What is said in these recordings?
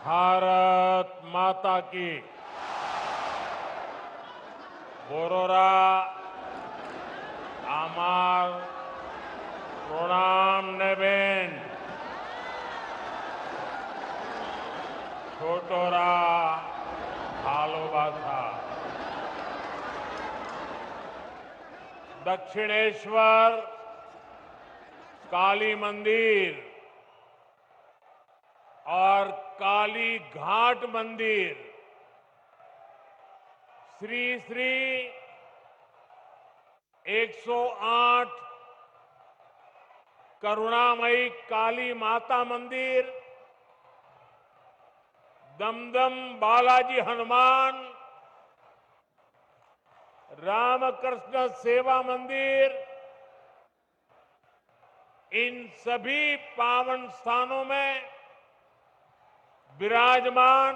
भारत माता की। बोरोरा आमार प्रणाम नेबेन छोटोरा भालोबासा। दक्षिणेश्वर काली मंदिर और काली घाट मंदिर श्री श्री 108 करुणामयी काली माता मंदिर, दमदम बालाजी हनुमान, रामकृष्ण सेवा मंदिर, इन सभी पावन स्थानों में विराजमान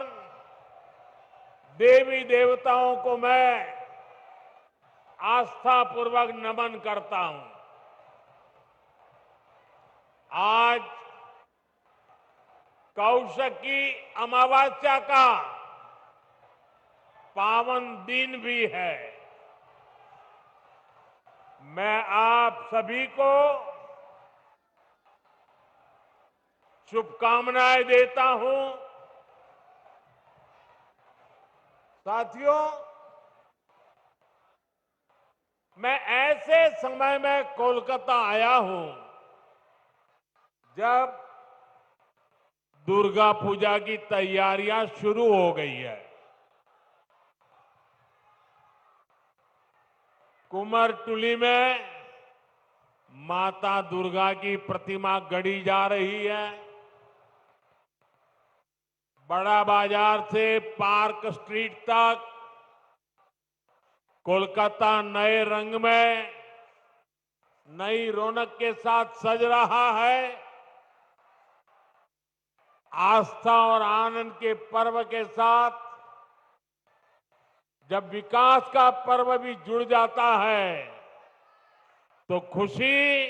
देवी देवताओं को मैं आस्थापूर्वक नमन करता हूं। आज कौशकी अमावस्या का पावन दिन भी है। मैं आप सभी को शुभकामनाएं देता हूं। साथियों, मैं ऐसे समय में कोलकाता आया हूं जब दुर्गा पूजा की तैयारियां शुरू हो गई है। कुमारटुली में माता दुर्गा की प्रतिमा गढ़ी जा रही है। बड़ा बाजार से पार्क स्ट्रीट तक कोलकाता नए रंग में, नई रौनक के साथ सज रहा है। आस्था और आनंद के पर्व के साथ जब विकास का पर्व भी जुड़ जाता है तो खुशी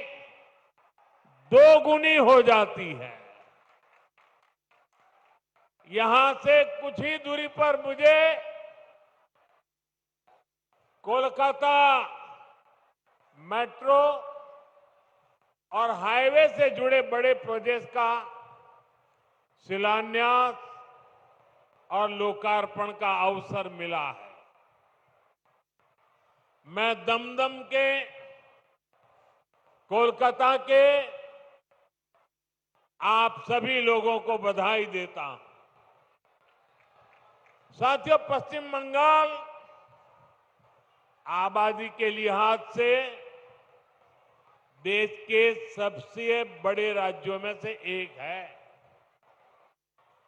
दोगुनी हो जाती है। यहां से कुछ ही दूरी पर मुझे कोलकाता मेट्रो और हाईवे से जुड़े बड़े प्रोजेक्ट का शिलान्यास और लोकार्पण का अवसर मिला है। मैं दमदम के, कोलकाता के आप सभी लोगों को बधाई देता हूं। साथियों, पश्चिम बंगाल आबादी के लिहाज से देश के सबसे बड़े राज्यों में से एक है।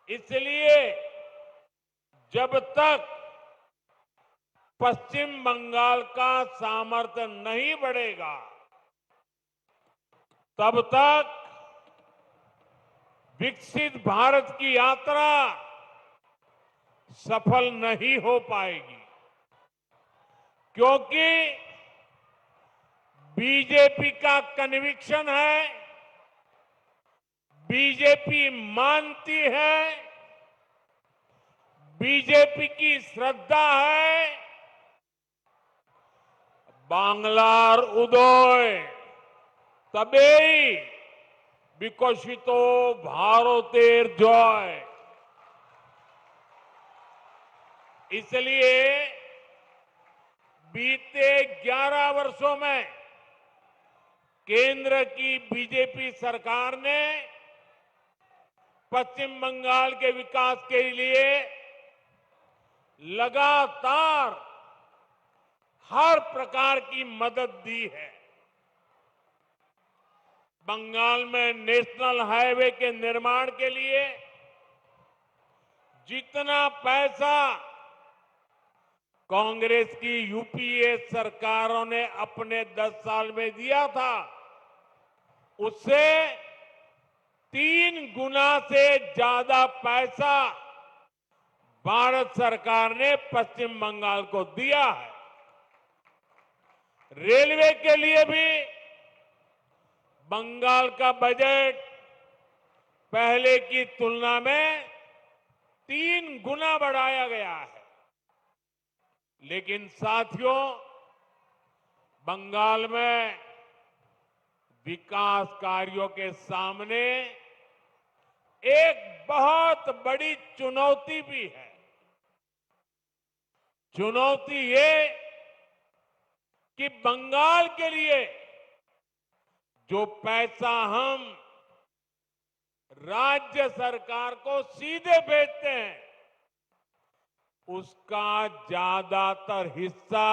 इसलिए जब तक पश्चिम बंगाल का सामर्थ्य नहीं बढ़ेगा तब तक विकसित भारत की यात्रा सफल नहीं हो पाएगी, क्योंकि बीजेपी का कन्विक्शन है, बीजेपी मानती है, बीजेपी की श्रद्धा है, बांग्लार उदय तबेई विकसितो भारतेर जय। इसलिए बीते 11 वर्षों में केंद्र की बीजेपी सरकार ने पश्चिम बंगाल के विकास के लिए लगातार हर प्रकार की मदद दी है। बंगाल में नेशनल हाईवे के निर्माण के लिए जितना पैसा कांग्रेस की यूपीए सरकारों ने अपने 10 साल में दिया था, उससे 3 गुना से ज्यादा पैसा भारत सरकार ने पश्चिम बंगाल को दिया है। रेलवे के लिए भी बंगाल का बजट पहले की तुलना में 3 गुना बढ़ाया गया है। लेकिन साथियों, बंगाल में विकास कार्यों के सामने एक बहुत बड़ी चुनौती भी है। चुनौती ये कि बंगाल के लिए जो पैसा हम राज्य सरकार को सीधे भेजते हैं, उसका ज्यादातर हिस्सा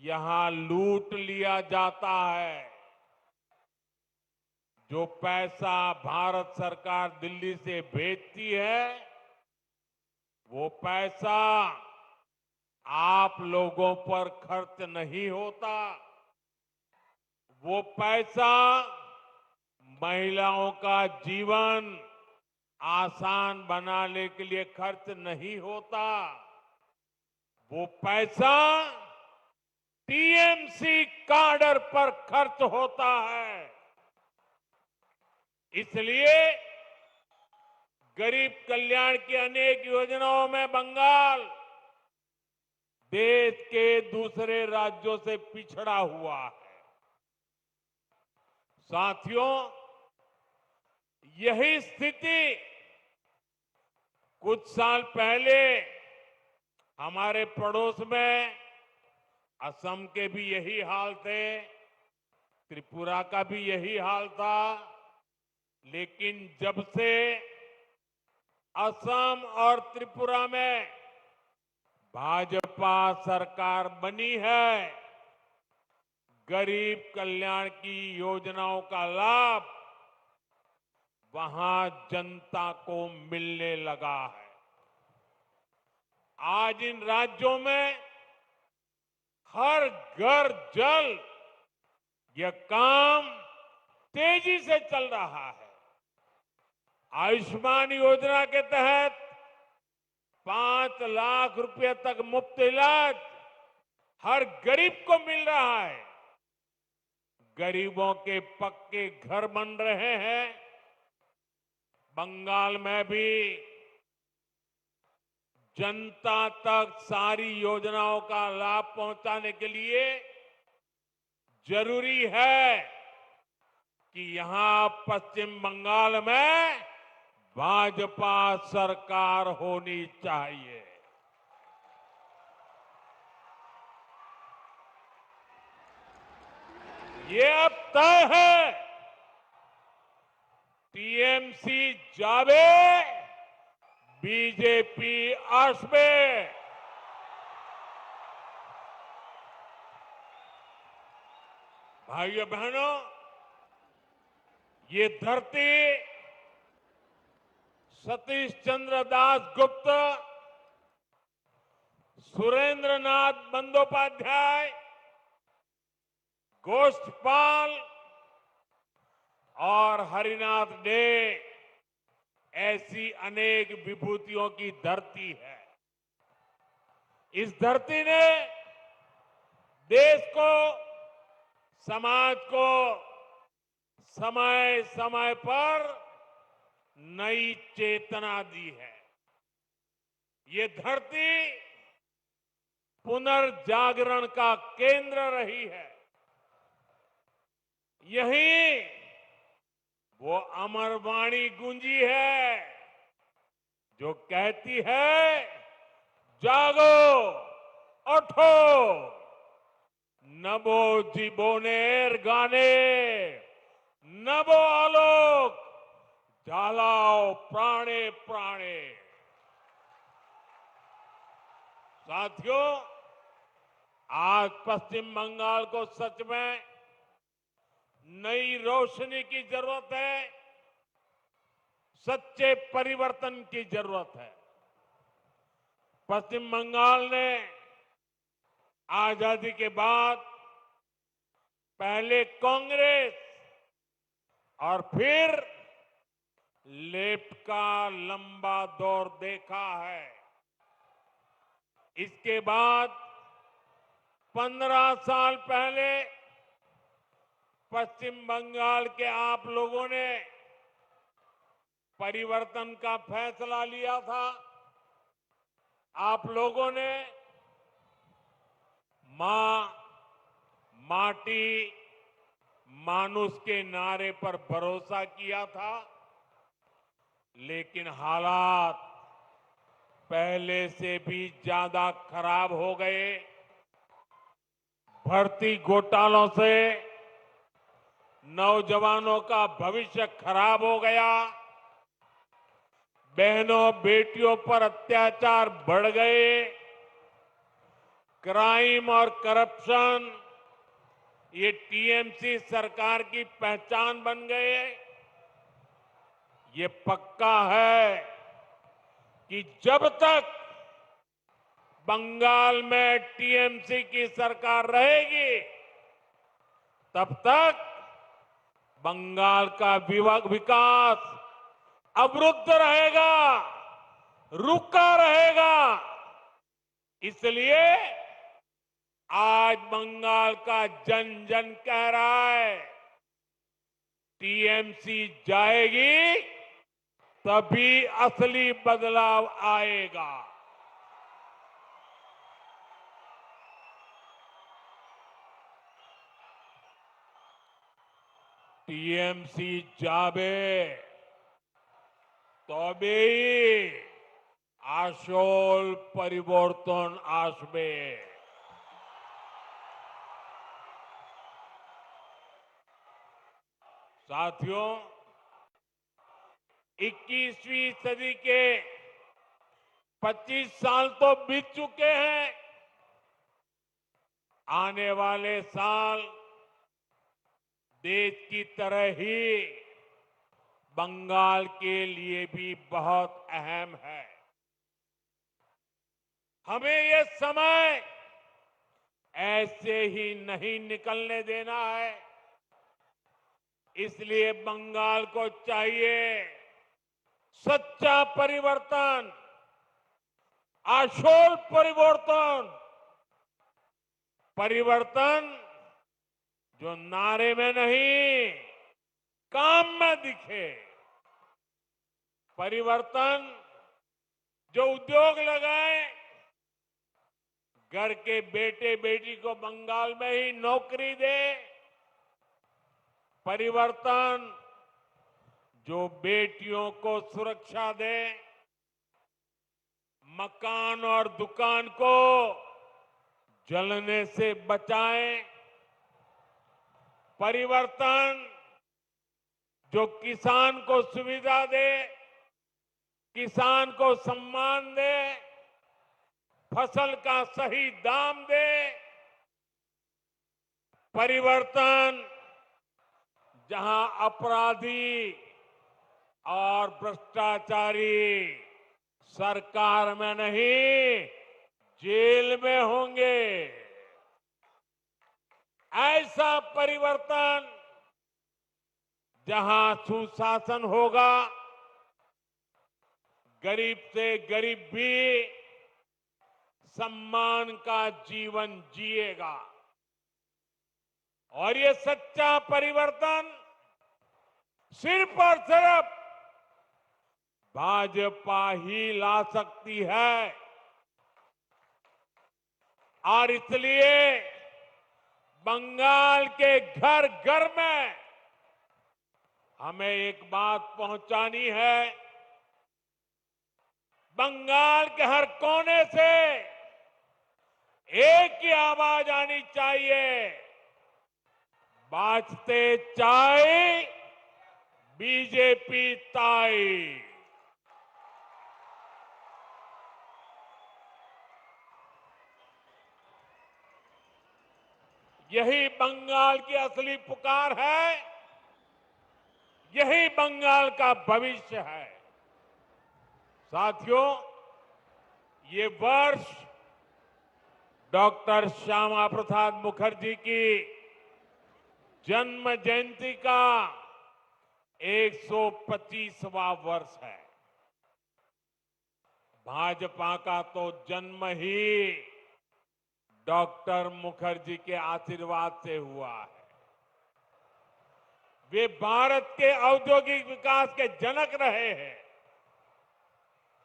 यहां लूट लिया जाता है। जो पैसा भारत सरकार दिल्ली से भेजती है, वो पैसा आप लोगों पर खर्च नहीं होता। वो पैसा महिलाओं का जीवन आसान बनाने के लिए खर्च नहीं होता। वो पैसा टीएमसी काडर पर खर्च होता है। इसलिए गरीब कल्याण की अनेक योजनाओं में बंगाल देश के दूसरे राज्यों से पिछड़ा हुआ है। साथियों, यही स्थिति कुछ साल पहले हमारे पड़ोस में असम के भी यही हाल थे, त्रिपुरा का भी यही हाल था। लेकिन जब से असम और त्रिपुरा में भाजपा सरकार बनी है, गरीब कल्याण की योजनाओं का लाभ वहां जनता को मिलने लगा है। आज इन राज्यों में हर घर जल, यह काम तेजी से चल रहा है। आयुष्मान योजना के तहत 5 लाख रुपए तक मुफ्त इलाज हर गरीब को मिल रहा है। गरीबों के पक्के घर बन रहे हैं। बंगाल में भी जनता तक सारी योजनाओं का लाभ पहुंचाने के लिए जरूरी है कि यहां पश्चिम बंगाल में भाजपा सरकार होनी चाहिए। ये अब तय है। टीएमसी जावे, बीजेपी आसबे। भाइयों बहनों, ये धरती सतीश चंद्र दास गुप्त, सुरेंद्र नाथ बंदोपाध्याय, गोष्ठपाल और हरिनाथ डे ऐसी अनेक विभूतियों की धरती है। इस धरती ने देश को, समाज को समय समय पर नई चेतना दी है। ये धरती पुनर्जागरण का केंद्र रही है। यही वो अमर वाणी गूंजी है जो कहती है, जागो, उठो, नभो जीवोनेर गाने, नभो आलोक, झालाओ प्राणे प्राणे। साथियों, आज पश्चिम बंगाल को सच में नई रोशनी की जरूरत है, सच्चे परिवर्तन की जरूरत है। पश्चिम बंगाल ने आजादी के बाद पहले कांग्रेस और फिर लेफ्ट का लंबा दौर देखा है। इसके बाद 15 साल पहले पश्चिम बंगाल के आप लोगों ने परिवर्तन का फैसला लिया था। आप लोगों ने मां, माटी, मानुष के नारे पर भरोसा किया था, लेकिन हालात पहले से भी ज्यादा खराब हो गए। भर्ती घोटालों से नौजवानों का भविष्य खराब हो गया। बहनों बेटियों पर अत्याचार बढ़ गए। क्राइम और करप्शन ये टीएमसी सरकार की पहचान बन गए। ये पक्का है कि जब तक बंगाल में टीएमसी की सरकार रहेगी, तब तक बंगाल का विकास अवरुद्ध रहेगा, रुका रहेगा। इसलिए आज बंगाल का जन जन कह रहा है, टीएमसी जाएगी तभी असली बदलाव आएगा। टीएमसी जाबे तबेई আসল পরিবর্তন আসবে। साथियों, 21वीं सदी के 25 साल तो बीत चुके हैं। आने वाले साल देश की तरह ही बंगाल के लिए भी बहुत अहम है। हमें ये समय ऐसे ही नहीं निकलने देना है। इसलिए बंगाल को चाहिए सच्चा परिवर्तन, आशोल परिवर्तन, परिवर्तन जो नारे में नहीं काम में दिखे, परिवर्तन जो उद्योग लगाए, घर के बेटे बेटी को बंगाल में ही नौकरी दे, परिवर्तन जो बेटियों को सुरक्षा दे, मकान और दुकान को जलने से बचाए, परिवर्तन जो किसान को सुविधा दे, किसान को सम्मान दे, फसल का सही दाम दे, परिवर्तन जहां अपराधी और भ्रष्टाचारी सरकार में नहीं जेल में होंगे, ऐसा परिवर्तन जहां सुशासन होगा, गरीब से गरीब भी सम्मान का जीवन जिएगा। और ये सच्चा परिवर्तन सिर्फ और सिर्फ भाजपा ही ला सकती है। और इसलिए बंगाल के घर घर में हमें एक बात पहुंचानी है। बंगाल के हर कोने से एक ही आवाज आनी चाहिए, बाजते चाय बीजेपी ताई। यही बंगाल की असली पुकार है, यही बंगाल का भविष्य है। साथियों, ये वर्ष डॉक्टर श्यामा प्रसाद मुखर्जी की जन्म जयंती का 125वां वर्ष है। भाजपा का तो जन्म ही डॉक्टर मुखर्जी के आशीर्वाद से हुआ है। वे भारत के औद्योगिक विकास के जनक रहे हैं।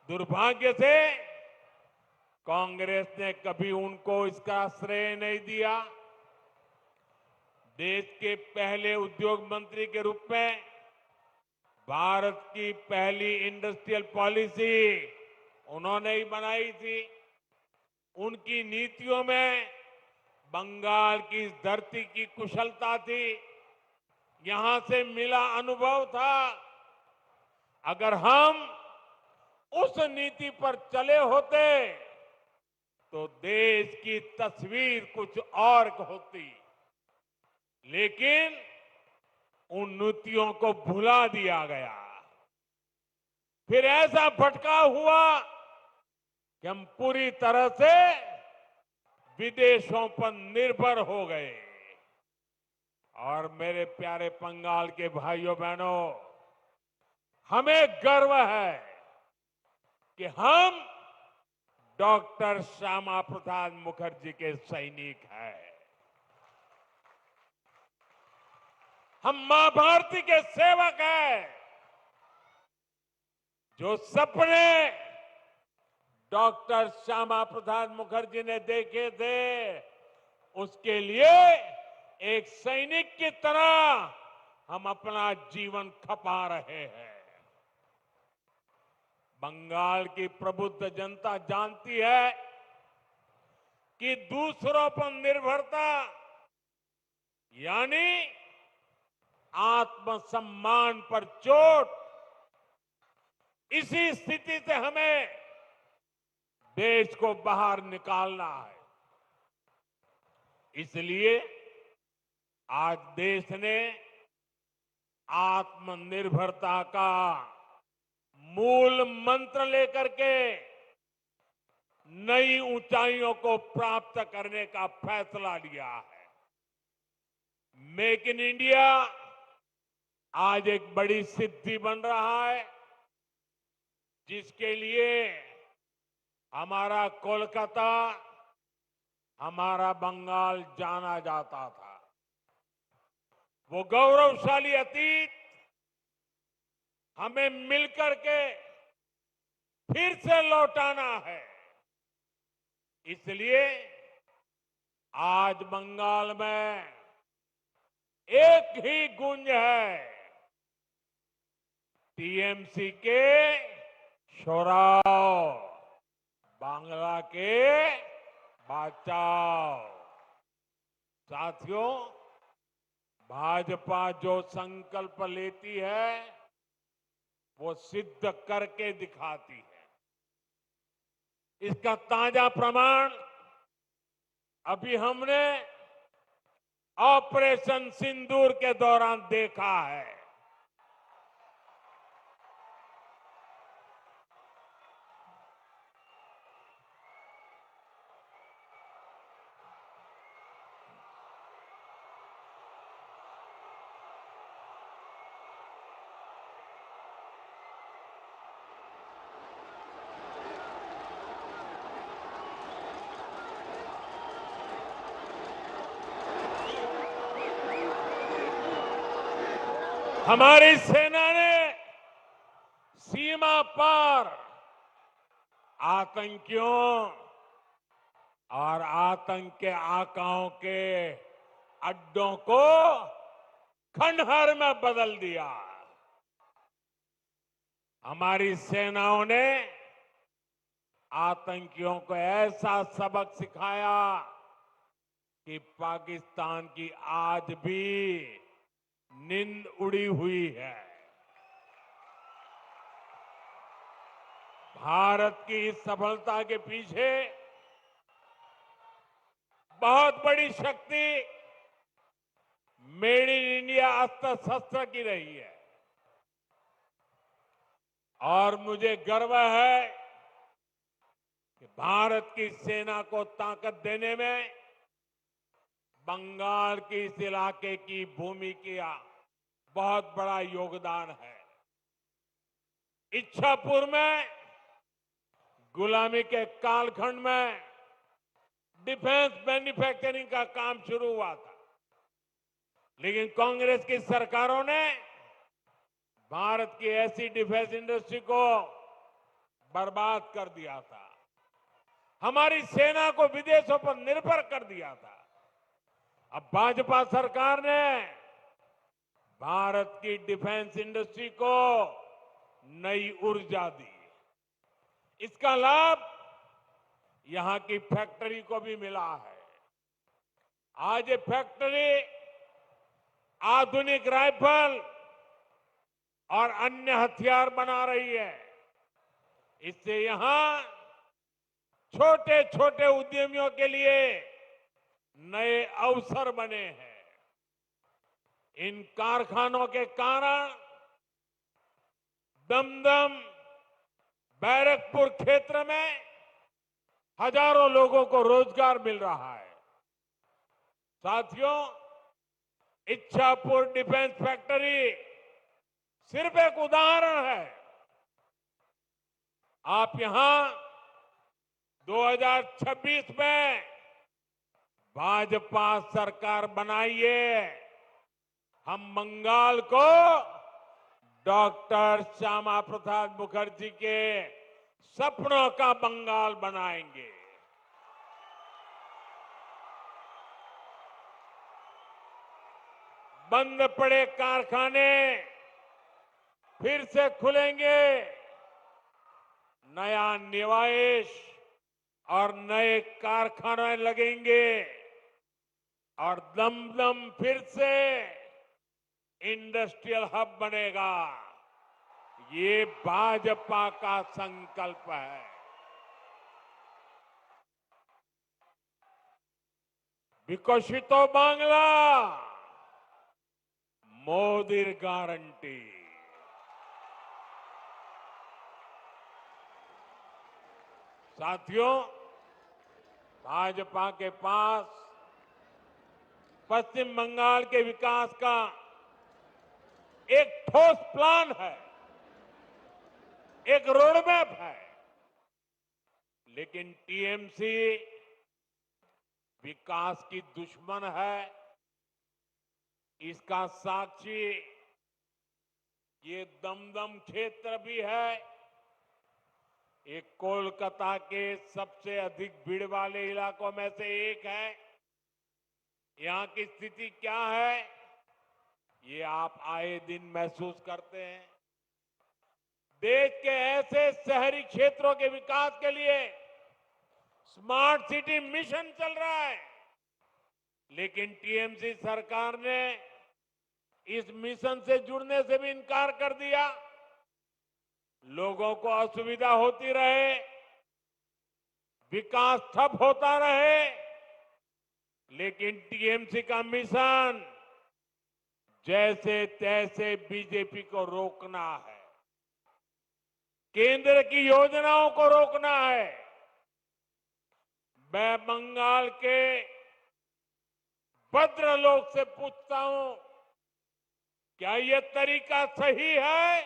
दुर्भाग्य से कांग्रेस ने कभी उनको इसका श्रेय नहीं दिया। देश के पहले उद्योग मंत्री के रूप में भारत की पहली इंडस्ट्रियल पॉलिसी उन्होंने ही बनाई थी। उनकी नीतियों में बंगाल की इस धरती की कुशलता थी, यहां से मिला अनुभव था। अगर हम उस नीति पर चले होते तो देश की तस्वीर कुछ और होती, लेकिन उन नीतियों को भुला दिया गया। फिर ऐसा भटकाव हुआ कि हम पूरी तरह से विदेशों पर निर्भर हो गए। और मेरे प्यारे बंगाल के भाइयों बहनों, हमें गर्व है कि हम डॉक्टर श्यामा प्रसाद मुखर्जी के सैनिक हैं। हम मां भारती के सेवक हैं। जो सपने डॉक्टर श्यामा प्रसाद मुखर्जी ने देखे थे, उसके लिए एक सैनिक की तरह हम अपना जीवन खपा रहे हैं। बंगाल की प्रबुद्ध जनता जानती है कि दूसरों पर निर्भरता यानी आत्मसम्मान पर चोट। इसी स्थिति से हमें देश को बाहर निकालना है। इसलिए आज देश ने आत्मनिर्भरता का मूल मंत्र लेकर के नई ऊंचाइयों को प्राप्त करने का फैसला लिया है। मेक इन इंडिया आज एक बड़ी सिद्धि बन रहा है, जिसके लिए हमारा कोलकाता, हमारा बंगाल जाना जाता था। वो गौरवशाली अतीत हमें मिलकर के फिर से लौटाना है। इसलिए आज बंगाल में एक ही गूंज है, टीएमसी के शोराव, बांग्ला के बचाओ। साथियों, भाजपा जो संकल्प लेती है वो सिद्ध करके दिखाती है। इसका ताजा प्रमाण अभी हमने ऑपरेशन सिंदूर के दौरान देखा है। हमारी सेना ने सीमा पार आतंकियों और आतंक के आकाओं के अड्डों को खंडहर में बदल दिया। हमारी सेनाओं ने आतंकियों को ऐसा सबक सिखाया कि पाकिस्तान की आज भी नींद उड़ी हुई है। भारत की इस सफलता के पीछे बहुत बड़ी शक्ति मेड इन इंडिया अस्त्र शस्त्र की रही है। और मुझे गर्व है कि भारत की सेना को ताकत देने में बंगाल के इस इलाके की भूमि का बहुत बड़ा योगदान है। इच्छापुर में गुलामी के कालखंड में डिफेंस मैन्युफैक्चरिंग का काम शुरू हुआ था। लेकिन कांग्रेस की सरकारों ने भारत की ऐसी डिफेंस इंडस्ट्री को बर्बाद कर दिया था, हमारी सेना को विदेशों पर निर्भर कर दिया था। अब भाजपा सरकार ने भारत की डिफेंस इंडस्ट्री को नई ऊर्जा दी। इसका लाभ यहां की फैक्ट्री को भी मिला है। आज ये फैक्ट्री आधुनिक राइफल और अन्य हथियार बना रही है। इससे यहां छोटे छोटे उद्यमियों के लिए नए अवसर बने हैं। इन कारखानों के कारण दमदम, बैरकपुर क्षेत्र में हजारों लोगों को रोजगार मिल रहा है। साथियों, इच्छापुर डिफेंस फैक्ट्री सिर्फ एक उदाहरण है। आप यहां 2026 में भाजपा सरकार बनाइए, हम बंगाल को डॉक्टर श्यामा प्रसाद मुखर्जी के सपनों का बंगाल बनाएंगे। बंद पड़े कारखाने फिर से खुलेंगे, नया निवेश और नए कारखाने लगेंगे और दमदम फिर से इंडस्ट्रियल हब बनेगा। ये भाजपा का संकल्प है। विकसितो बांग्ला, मोदी गारंटी। साथियों, भाजपा के पास पश्चिम बंगाल के विकास का एक ठोस प्लान है, एक रोडमैप है। लेकिन टीएमसी विकास की दुश्मन है। इसका साक्षी ये दमदम क्षेत्र भी है। ये कोलकाता के सबसे अधिक भीड़ वाले इलाकों में से एक है। यहां की स्थिति क्या है, ये आप आए दिन महसूस करते हैं। देश के ऐसे शहरी क्षेत्रों के विकास के लिए स्मार्ट सिटी मिशन चल रहा है, लेकिन टीएमसी सरकार ने इस मिशन से जुड़ने से भी इनकार कर दिया। लोगों को असुविधा होती रहे, विकास ठप होता रहे, लेकिन टीएमसी का मिशन जैसे तैसे बीजेपी को रोकना है, केंद्र की योजनाओं को रोकना है। मैं बंगाल के भद्रलोक से पूछता हूं, क्या यह तरीका सही है?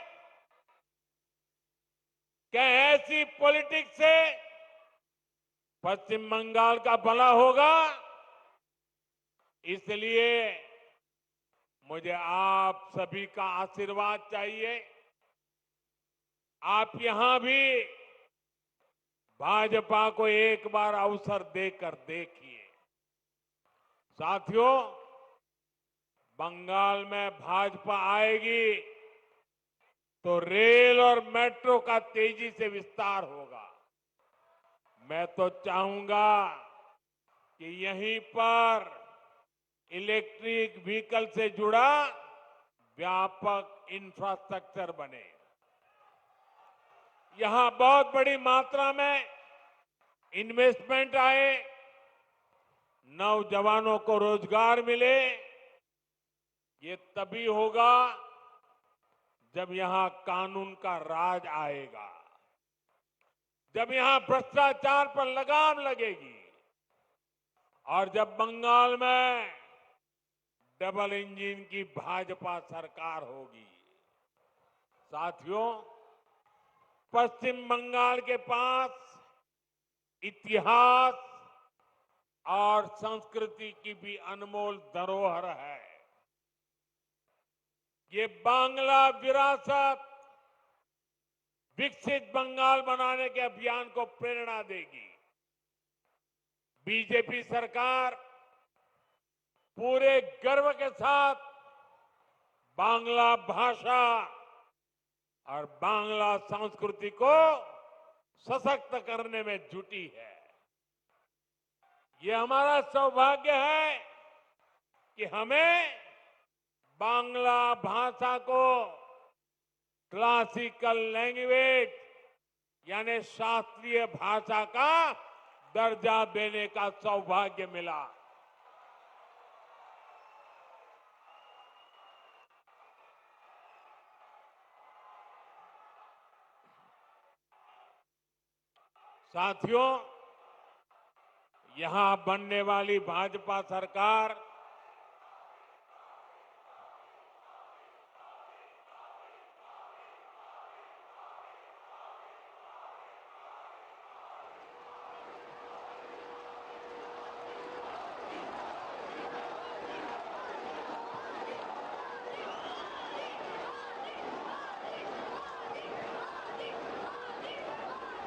क्या ऐसी पॉलिटिक्स से पश्चिम बंगाल का भला होगा? इसलिए मुझे आप सभी का आशीर्वाद चाहिए। आप यहां भी भाजपा को एक बार अवसर देकर देखिए। साथियों, बंगाल में भाजपा आएगी तो रेल और मेट्रो का तेजी से विस्तार होगा। मैं तो चाहूंगा कि यहीं पर इलेक्ट्रिक व्हीकल से जुड़ा व्यापक इंफ्रास्ट्रक्चर बने। यहां बहुत बड़ी मात्रा में इन्वेस्टमेंट आए, नौजवानों को रोजगार मिले। ये तभी होगा जब यहां कानून का राज आएगा, जब यहां भ्रष्टाचार पर लगाम लगेगी और जब बंगाल में डबल इंजन की भाजपा सरकार होगी। साथियों, पश्चिम बंगाल के पास इतिहास और संस्कृति की भी अनमोल धरोहर है। ये बांग्ला विरासत विकसित बंगाल बनाने के अभियान को प्रेरणा देगी। बीजेपी सरकार पूरे गर्व के साथ बांग्ला भाषा और बांग्ला संस्कृति को सशक्त करने में जुटी है। ये हमारा सौभाग्य है कि हमें बांग्ला भाषा को क्लासिकल लैंग्वेज यानी शास्त्रीय भाषा का दर्जा देने का सौभाग्य मिला। साथियों, यहां बनने वाली भाजपा सरकार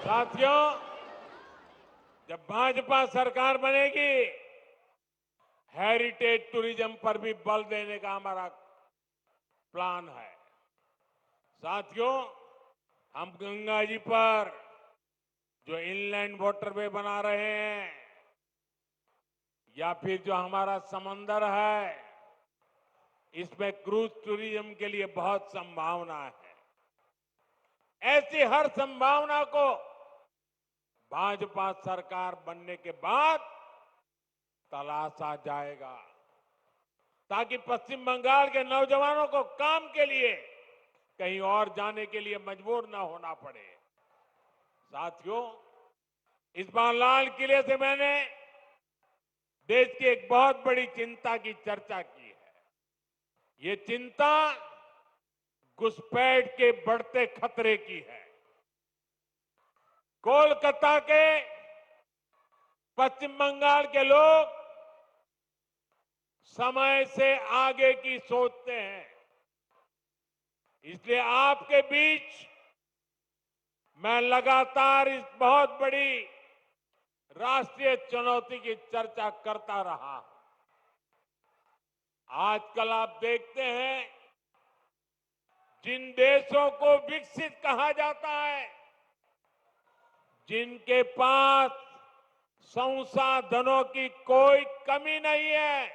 साथियों, जब भाजपा सरकार बनेगी, हेरिटेज टूरिज्म पर भी बल देने का हमारा प्लान है। साथियों, हम गंगा जी पर जो इनलैंड वाटरवे बना रहे हैं या फिर जो हमारा समंदर है, इसमें क्रूज टूरिज्म के लिए बहुत संभावना है। ऐसी हर संभावना को भाजपा सरकार बनने के बाद तलाशा जाएगा ताकि पश्चिम बंगाल के नौजवानों को काम के लिए कहीं और जाने के लिए मजबूर न होना पड़े। साथियों, इस बार लाल किले से मैंने देश की एक बहुत बड़ी चिंता की चर्चा की है। ये चिंता घुसपैठ के बढ़ते खतरे की है। कोलकाता के पश्चिम बंगाल के लोग समय से आगे की सोचते हैं। इसलिए आपके बीच मैं लगातार इस बहुत बड़ी राष्ट्रीय चुनौती की चर्चा करता रहा। आजकल आप देखते हैं, जिन देशों को विकसित कहा जाता है, जिनके पास संसाधनों की कोई कमी नहीं है,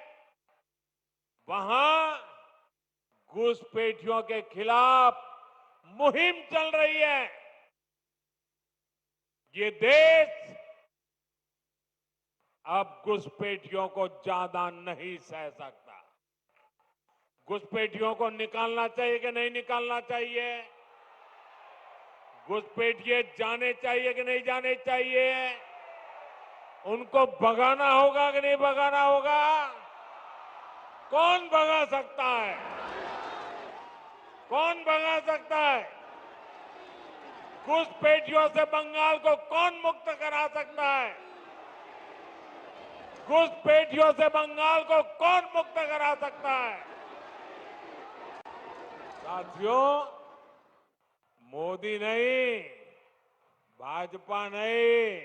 वहां घुसपैठियों के खिलाफ मुहिम चल रही है। ये देश अब घुसपैठियों को ज्यादा नहीं सह सकता। घुसपैठियों को निकालना चाहिए कि नहीं निकालना चाहिए? घुसपैठिए जाने चाहिए कि नहीं जाने चाहिए? उनको भगाना होगा कि नहीं भगाना होगा? कौन भगा सकता है? कौन भगा सकता है? घुसपैठियों से बंगाल को कौन मुक्त करा सकता है? घुसपैठियों से बंगाल को कौन मुक्त करा सकता है? साथियों, मोदी नहीं, भाजपा नहीं,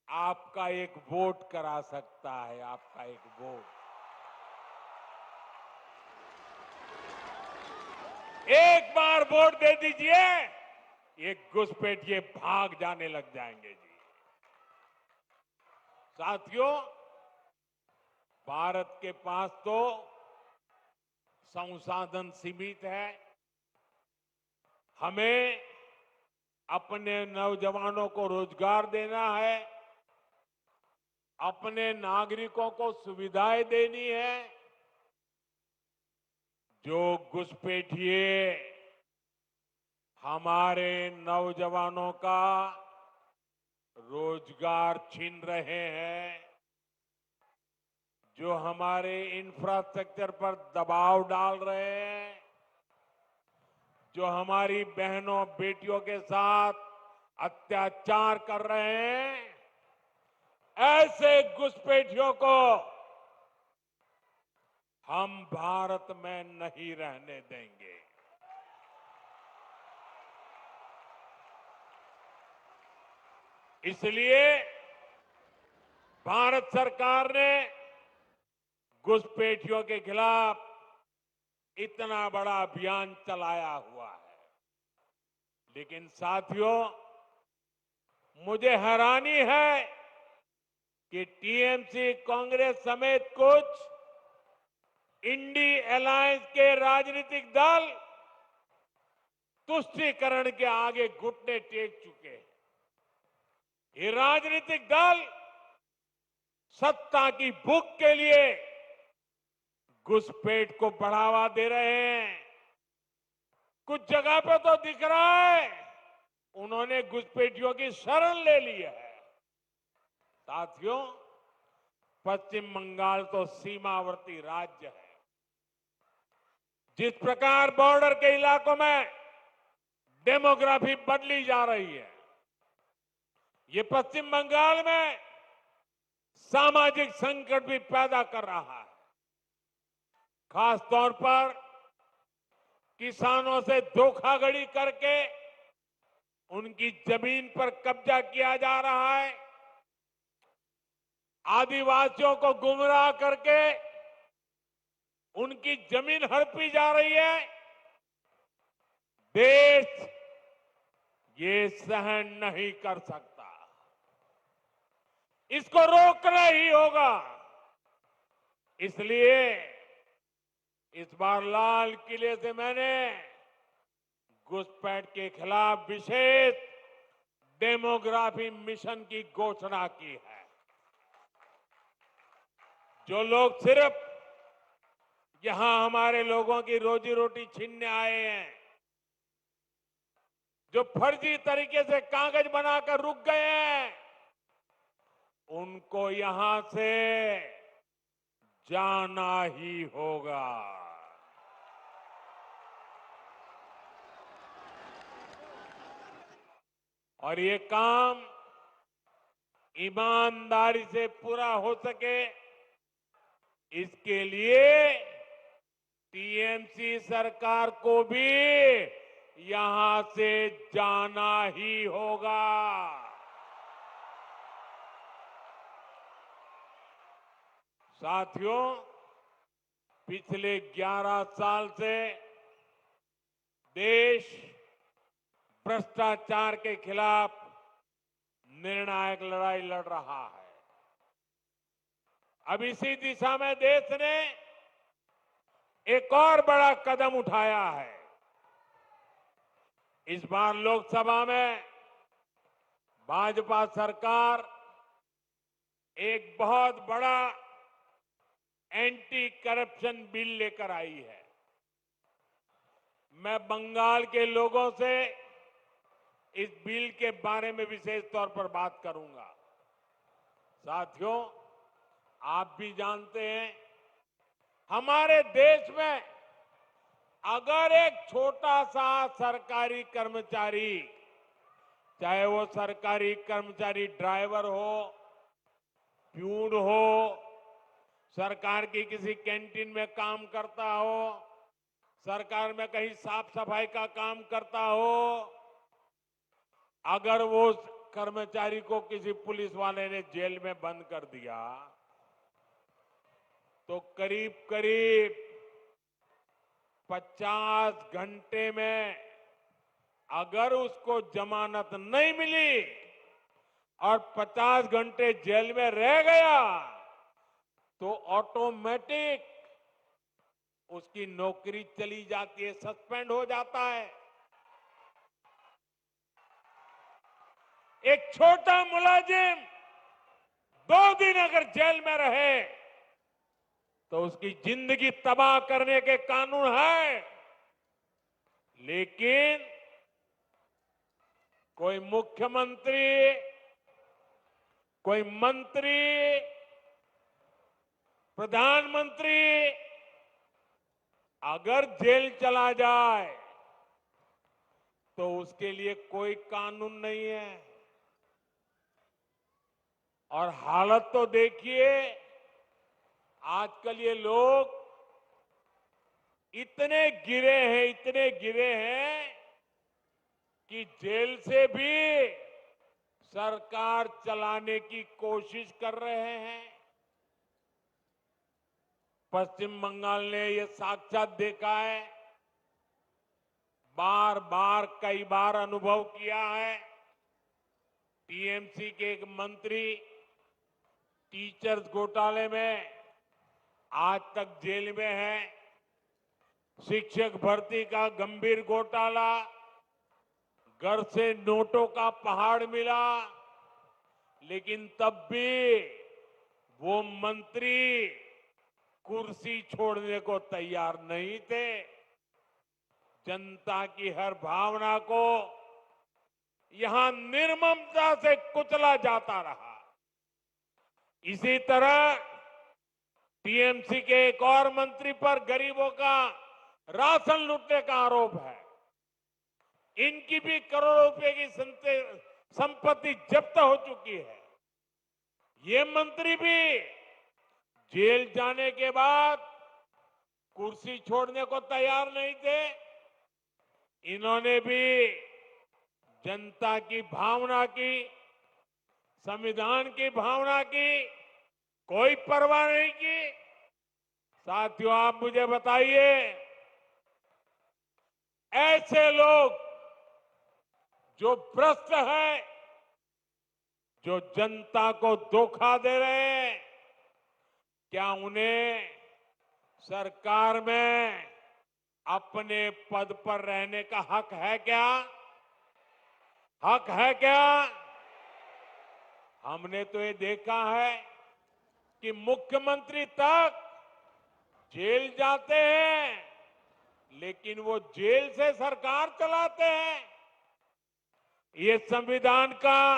आपका एक वोट करा सकता है। आपका एक वोट, एक बार वोट दे दीजिए, ये घुसपैठिए भाग जाने लग जाएंगे जी। साथियों, भारत के पास तो संसाधन सीमित है। हमें अपने नौजवानों को रोजगार देना है, अपने नागरिकों को सुविधाएं देनी है। जो घुसपैठिए हमारे नौजवानों का रोजगार छीन रहे हैं, जो हमारे इंफ्रास्ट्रक्चर पर दबाव डाल रहे हैं, जो हमारी बहनों बेटियों के साथ अत्याचार कर रहे हैं, ऐसे घुसपैठियों को हम भारत में नहीं रहने देंगे। इसलिए भारत सरकार ने घुसपैठियों के खिलाफ इतना बड़ा अभियान चलाया हुआ है। लेकिन साथियों, मुझे हैरानी है कि टीएमसी, कांग्रेस समेत कुछ इंडी अलायंस के राजनीतिक दल तुष्टीकरण के आगे घुटने टेक चुके हैं। ये राजनीतिक दल सत्ता की भूख के लिए घुसपैठ को बढ़ावा दे रहे हैं। कुछ जगह पे तो दिख रहा है उन्होंने घुसपैठियों की शरण ले ली है। साथियों, पश्चिम बंगाल तो सीमावर्ती राज्य है। जिस प्रकार बॉर्डर के इलाकों में डेमोग्राफी बदली जा रही है, ये पश्चिम बंगाल में सामाजिक संकट भी पैदा कर रहा है। खास तौर पर किसानों से धोखाधड़ी करके उनकी जमीन पर कब्जा किया जा रहा है। आदिवासियों को गुमराह करके उनकी जमीन हड़पी जा रही है। देश ये सहन नहीं कर सकता। इसको रोकना ही होगा। इसलिए इस बार लाल किले से मैंने घुसपैठ के खिलाफ विशेष डेमोग्राफी मिशन की घोषणा की है। जो लोग सिर्फ यहां हमारे लोगों की रोजी रोटी छीनने आए हैं, जो फर्जी तरीके से कागज बनाकर रुक गए हैं, उनको यहां से जाना ही होगा। और ये काम ईमानदारी से पूरा हो सके, इसके लिए टीएमसी सरकार को भी यहां से जाना ही होगा। साथियों, पिछले 11 साल से देश भ्रष्टाचार के खिलाफ निर्णायक लड़ाई लड़ रहा है। अब इसी दिशा में देश ने एक और बड़ा कदम उठाया है। इस बार लोकसभा में भाजपा सरकार एक बहुत बड़ा एंटी करप्शन बिल लेकर आई है। मैं बंगाल के लोगों से इस बिल के बारे में विशेष तौर पर बात करूंगा। साथियों, आप भी जानते हैं, हमारे देश में अगर एक छोटा सा सरकारी कर्मचारी, चाहे वो सरकारी कर्मचारी ड्राइवर हो, प्यून हो, सरकार की किसी कैंटीन में काम करता हो, सरकार में कहीं साफ सफाई का काम करता हो, अगर वो कर्मचारी को किसी पुलिस वाले ने जेल में बंद कर दिया तो करीब करीब 50 घंटे में अगर उसको जमानत नहीं मिली और 50 घंटे जेल में रह गया तो ऑटोमेटिक उसकी नौकरी चली जाती है, सस्पेंड हो जाता है। एक छोटा मुलाजिम 2 दिन अगर जेल में रहे तो उसकी जिंदगी तबाह करने के कानून है। लेकिन कोई मुख्यमंत्री, कोई मंत्री, प्रधानमंत्री अगर जेल चला जाए तो उसके लिए कोई कानून नहीं है। और हालत तो देखिए, आजकल ये लोग इतने गिरे हैं कि जेल से भी सरकार चलाने की कोशिश कर रहे हैं। पश्चिम बंगाल ने ये साक्षात देखा है, बार बार कई बार अनुभव किया है। टीएमसी के एक मंत्री टीचर्स घोटाले में आज तक जेल में है। शिक्षक भर्ती का गंभीर घोटाला, घर से नोटों का पहाड़ मिला, लेकिन तब भी वो मंत्री कुर्सी छोड़ने को तैयार नहीं थे। जनता की हर भावना को यहां निर्ममता से कुचला जाता रहा। इसी तरह टीएमसी के एक और मंत्री पर गरीबों का राशन लूटने का आरोप है। इनकी भी करोड़ों रुपए की संपत्ति जब्त हो चुकी है। ये मंत्री भी जेल जाने के बाद कुर्सी छोड़ने को तैयार नहीं थे। इन्होंने भी जनता की भावना की, संविधान की भावना की कोई परवाह नहीं की। साथियों, आप मुझे बताइए, ऐसे लोग जो भ्रष्ट है, जो जनता को धोखा दे रहे हैं, क्या उन्हें सरकार में अपने पद पर रहने का हक है क्या? हक है क्या? हमने तो ये देखा है कि मुख्यमंत्री तक जेल जाते हैं, लेकिन वो जेल से सरकार चलाते हैं। ये संविधान का,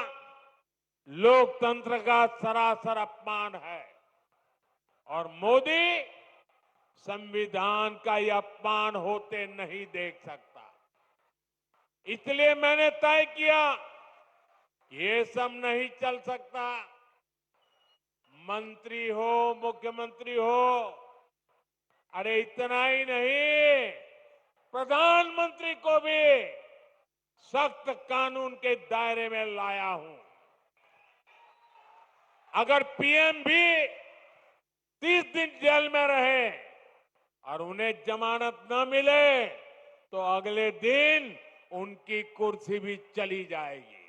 लोकतंत्र का सरासर अपमान है और मोदी संविधान का ये अपमान होते नहीं देख सकता। इसलिए मैंने तय किया, ये सब नहीं चल सकता। मंत्री हो, मुख्यमंत्री हो, अरे इतना ही नहीं, प्रधानमंत्री को भी सख्त कानून के दायरे में लाया हूं। अगर पीएम भी 30 दिन जेल में रहे और उन्हें जमानत न मिले तो अगले दिन उनकी कुर्सी भी चली जाएगी।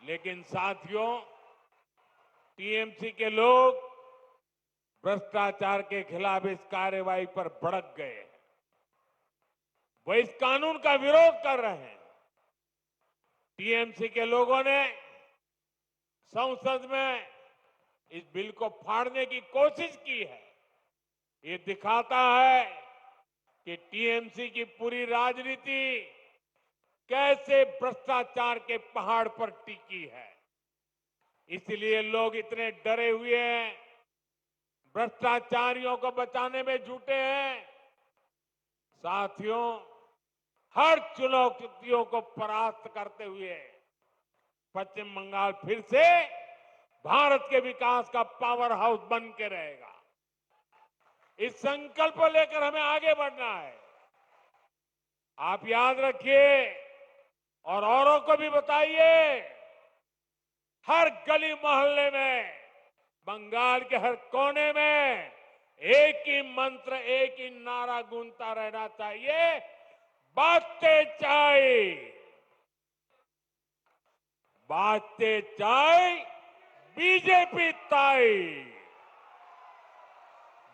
लेकिन साथियों, टीएमसी के लोग भ्रष्टाचार के खिलाफ इस कार्रवाई पर भड़क गए हैं। वो इस कानून का विरोध कर रहे हैं। टीएमसी के लोगों ने संसद में इस बिल को फाड़ने की कोशिश की है। ये दिखाता है कि टीएमसी की पूरी राजनीति कैसे भ्रष्टाचार के पहाड़ पर टिकी है। इसलिए लोग इतने डरे हुए हैं, भ्रष्टाचारियों को बचाने में जुटे हैं। साथियों, हर चुनौतियों को परास्त करते हुए पश्चिम बंगाल फिर से भारत के विकास का पावर हाउस बन के रहेगा। इस संकल्प को लेकर हमें आगे बढ़ना है। आप याद रखिए और औरों को भी बताइए, हर गली मोहल्ले में, बंगाल के हर कोने में एक ही मंत्र, एक ही नारा गूंजता रहना चाहिए, बातें चाय, बातें चाय, बीजेपी ताई,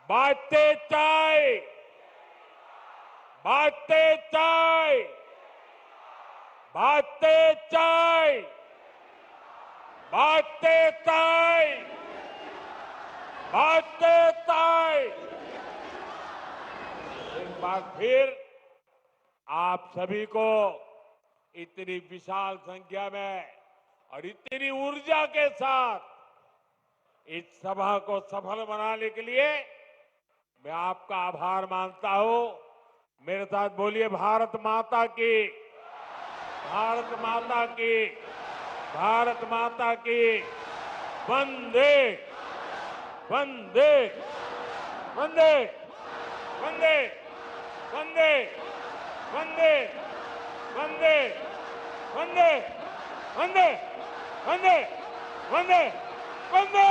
बातें चाय, बातें चाय, बातें चाय, बातें चाय, बातें चाय। एक बार फिर आप सभी को इतनी विशाल संख्या में और इतनी ऊर्जा के साथ इस सभा को सफल बनाने के लिए मैं आपका आभार मानता हूं। मेरे साथ बोलिए, भारत माता की, भारत माता की, भारत माता की, वंदे वंदे वंदे वंदे वंदे वंदे वंदे वंदे वंदे वंदे वंदे वंदे